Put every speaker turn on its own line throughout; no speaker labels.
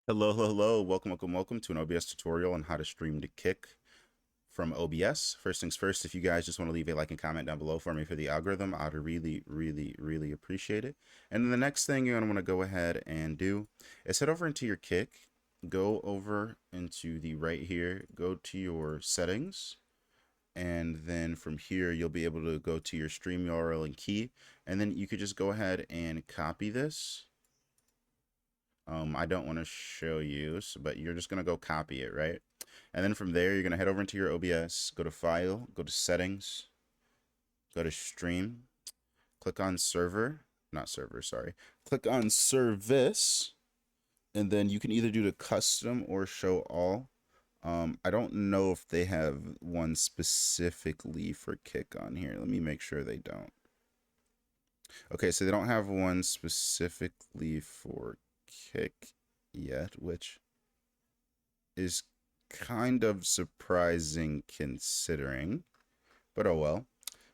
Hello, hello, hello. Welcome to an OBS tutorial on how to stream to Kick from OBS. First things first, if you guys just want to leave a like and comment down below for me for the algorithm, I'd really appreciate it. And then the next thing you're going to want to go ahead and do is head over into your Kick, go over into the right here, go to your settings, and then from here you'll be able to go to your stream URL and key, and then you could just go ahead and copy this. I don't want to show you, but you're just going to go copy it, right? And then from there, you're going to head over into your OBS, go to File, go to Settings, go to Stream, click on Server, not Server, sorry. Click on Service, and then you can either do the Custom or Show All. I don't know if they have one specifically for Kick on here. Let me make sure they don't. Okay, so they don't have one specifically for Kick yet, which is kind of surprising considering, but oh well.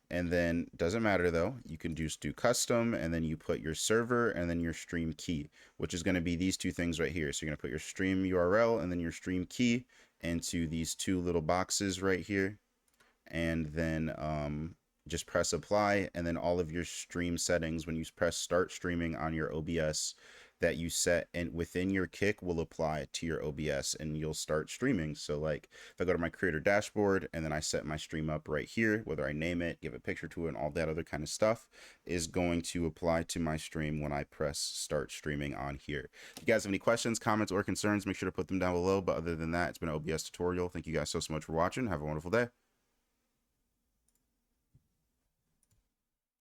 And then doesn't matter though, you can just do custom, and then you put your server and then your stream key, which is going to be these two things right here. So you're going to put your stream URL and then your stream key into these two little boxes right here, and then just press apply, and then all of your stream settings, when you press start streaming on your OBS that you set and within your Kick, will apply to your OBS and you'll start streaming. So like if I go to my creator dashboard and then I set my stream up right here, whether I name it, give a picture to it, and all that other kind of stuff is going to apply to my stream when I press start streaming on here. If you guys have any questions, comments, or concerns, make sure to put them down below. But other than that, it's been an OBS tutorial. Thank you guys so much for watching. Have a wonderful day.